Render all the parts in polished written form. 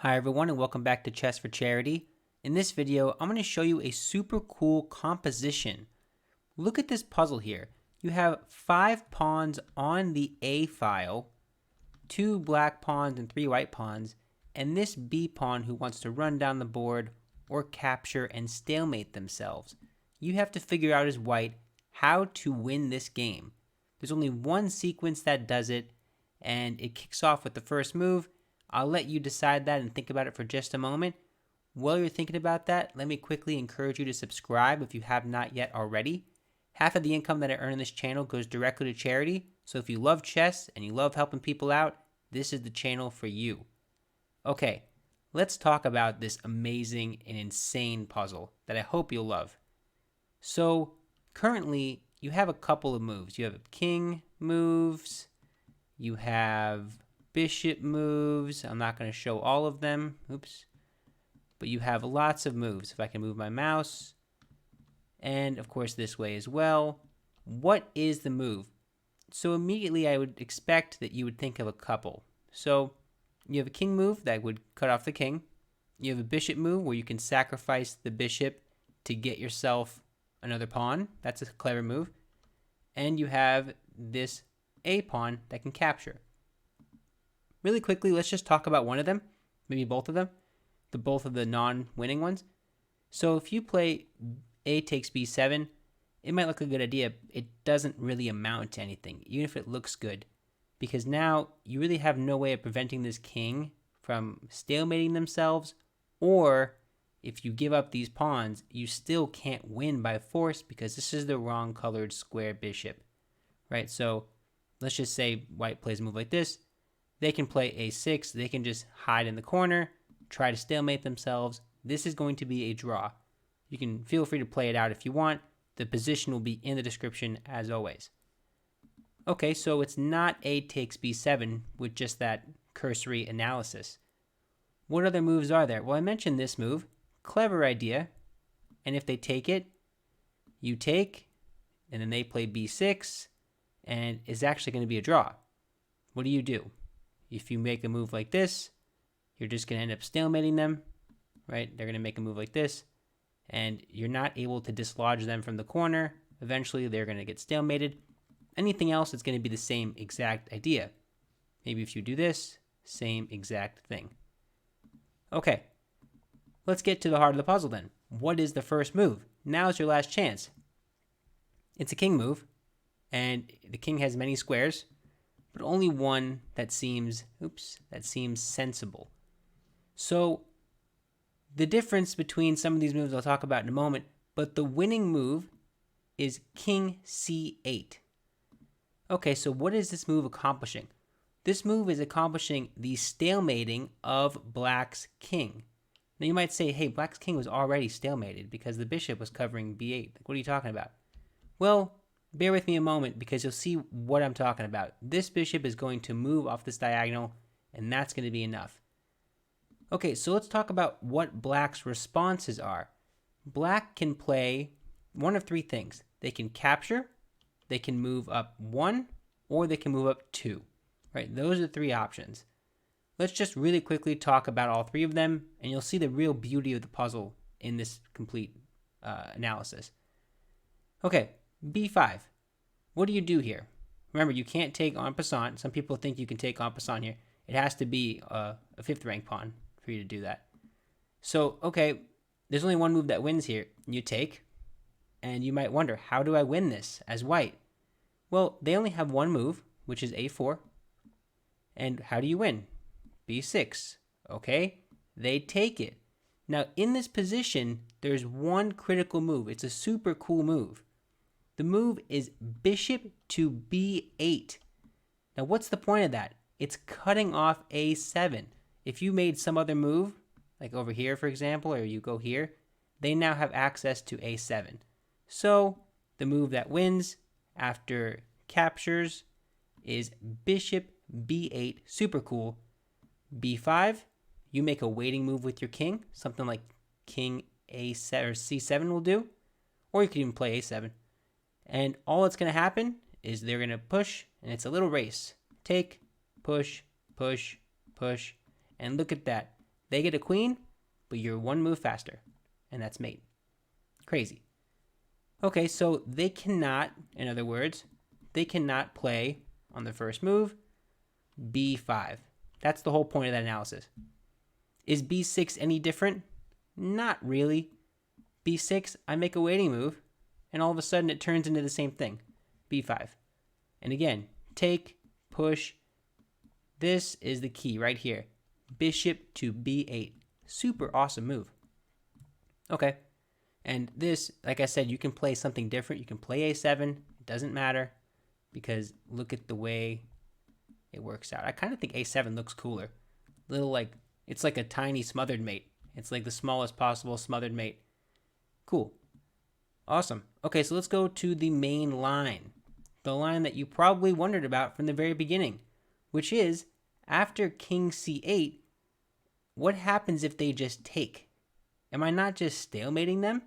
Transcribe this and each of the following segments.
Hi everyone and welcome back to Chess for Charity. In this video, I'm going to show you a super cool composition. Look at this puzzle here. You have 5 pawns on the A file, 2 black pawns and 3 white pawns, and this B pawn who wants to run down the board or capture and stalemate themselves. You have to figure out as white how to win this game. There's only one sequence that does it, and it kicks off with the first move. I'll let you decide that and think about it for just a moment. While you're thinking about that, let me quickly encourage you to subscribe if you have not yet already. Half of the income that I earn on this channel goes directly to charity, so if you love chess and you love helping people out, this is the channel for you. Okay, let's talk about this amazing and insane puzzle that I hope you'll love. So, currently, you have a couple of moves. You have king moves, you have bishop moves. I'm not going to show all of them. Oops. But you have lots of moves. If I can move my mouse. And of course this way as well. What is the move? So immediately I would expect that you would think of a couple. So you have a king move that would cut off the king. You have a bishop move where you can sacrifice the bishop to get yourself another pawn. That's a clever move. And you have this A pawn that can capture. Really quickly, let's just talk about one of them, maybe both of them, both of the non-winning ones. So if you play A takes B7, it might look a good idea. It doesn't really amount to anything, even if it looks good, because now you really have no way of preventing this king from stalemating themselves, or if you give up these pawns, you still can't win by force because this is the wrong colored square bishop, right? So let's just say white plays a move like this. They can play a6, they can just hide in the corner, try to stalemate themselves. This is going to be a draw. You can feel free to play it out if you want. The position will be in the description as always. Okay, so it's not A takes B7 with just that cursory analysis. What other moves are there? Well, I mentioned this move. Clever idea. And if they take it, you take, and then they play B6, and it's actually going to be a draw. What do? If you make a move like this, you're just going to end up stalemating them, right? They're going to make a move like this, and you're not able to dislodge them from the corner. Eventually, they're going to get stalemated. Anything else, it's going to be the same exact idea. Maybe if you do this, same exact thing. Okay, let's get to the heart of the puzzle then. What is the first move? Now's your last chance. It's a king move, and the king has many squares, but only one that seems sensible. So the difference between some of these moves I'll talk about in a moment, but the winning move is king c8. Okay, so what is this move accomplishing? This move is accomplishing the stalemating of black's king. Now you might say, hey, black's king was already stalemated because the bishop was covering b8. Like, what are you talking about? Well, bear with me a moment because you'll see what I'm talking about. This bishop is going to move off this diagonal, and that's going to be enough. Okay, so let's talk about what black's responses are. Black can play one of 3 things. They can capture, they can move up 1, or they can move up 2. Right? Those are the 3 options. Let's just really quickly talk about all 3 of them, and you'll see the real beauty of the puzzle in this complete analysis. Okay. B5. What do you do here? Remember, you can't take en passant. Some people think you can take en passant here. It has to be a 5th rank pawn for you to do that. So, okay, there's only one move that wins here. You take, and you might wonder, how do I win this as white? Well, they only have one move, which is A4. And how do you win? B6. Okay, they take it. Now, in this position, there's one critical move. It's a super cool move. The move is bishop to b8. Now, what's the point of that? It's cutting off a7. If you made some other move, like over here, for example, or you go here, they now have access to a7. So the move that wins after captures is bishop b8. Super cool. b5, you make a waiting move with your king. Something like king a7 or c7 will do. Or you could even play a7. And all that's going to happen is they're going to push, and it's a little race. Take, push, push, push, and look at that. They get a queen, but you're one move faster, and that's mate. Crazy. Okay, so they cannot, in other words, they cannot play on the first move b5. That's the whole point of that analysis. Is b6 any different? Not really. b6, I make a waiting move, and all of a sudden it turns into the same thing, b5. And again, take, push. This is the key right here. Bishop to b8. Super awesome move. Okay. And this, like I said, you can play something different. You can play a7. It doesn't matter because look at the way it works out. I kind of think a7 looks cooler. Little like, it's like a tiny smothered mate. It's like the smallest possible smothered mate. Cool. Awesome. Okay, so let's go to the main line. The line that you probably wondered about from the very beginning, which is after king c8, what happens if they just take? Am I not just stalemating them?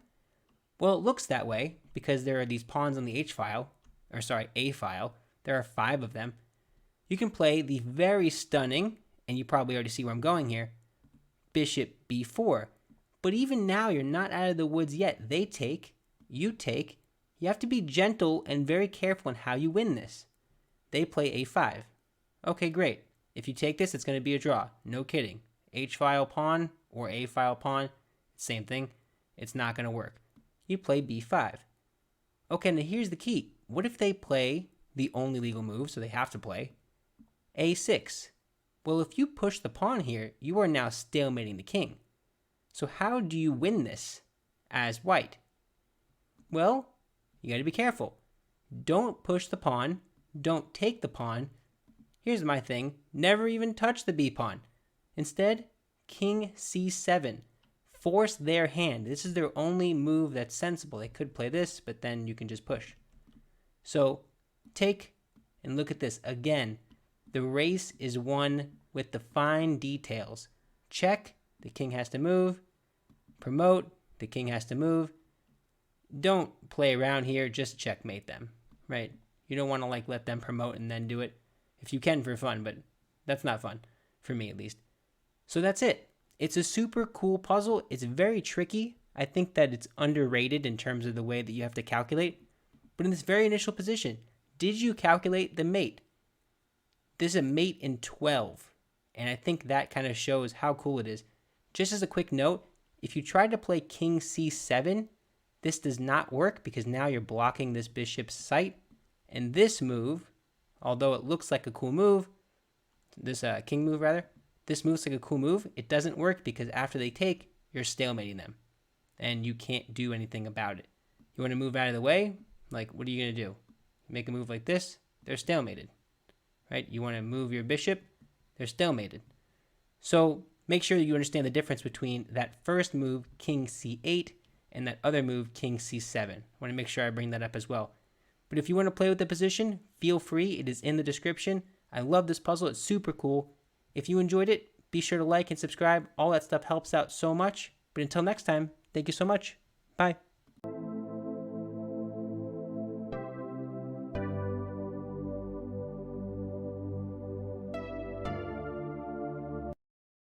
Well, it looks that way because there are these pawns on the A file. There are 5 of them. You can play the very stunning, and you probably already see where I'm going here, bishop b4. But even now, you're not out of the woods yet. They take, you take. You have to be gentle and very careful in how you win this. They play a5. Okay, great. If you take this, it's going to be a draw. No kidding. H-file pawn or A-file pawn, same thing. It's not going to work. You play b5. Okay, now here's the key. What if they play the only legal move, so they have to play a6? Well, if you push the pawn here, you are now stalemating the king. So how do you win this as white? Well, you got to be careful. Don't push the pawn. Don't take the pawn. Here's my thing. Never even touch the b pawn. Instead, king c7. Force their hand. This is their only move that's sensible. They could play this, but then you can just push. So take and look at this. Again, the race is won with the fine details. Check, the king has to move. Promote, the king has to move. Don't play around here, just checkmate them, right? You don't want to like let them promote and then do it. If you can for fun, but that's not fun, for me at least. So that's it. It's a super cool puzzle. It's very tricky. I think that it's underrated in terms of the way that you have to calculate. But in this very initial position, did you calculate the mate? This is a mate in 12. And I think that kind of shows how cool it is. Just as a quick note, if you try to play king c7, this does not work because now you're blocking this bishop's sight. And this move, although it looks like a cool move, this king move rather, this move's like a cool move. It doesn't work because after they take, you're stalemating them. And you can't do anything about it. You want to move out of the way? Like, what are you going to do? Make a move like this? They're stalemated. Right? You want to move your bishop? They're stalemated. So make sure that you understand the difference between that first move, king c8, and that other move, king c7. I want to make sure I bring that up as well. But if you want to play with the position, feel free. It is in the description. I love this puzzle. It's super cool. If you enjoyed it, be sure to like and subscribe. All that stuff helps out so much. But until next time, thank you so much. Bye.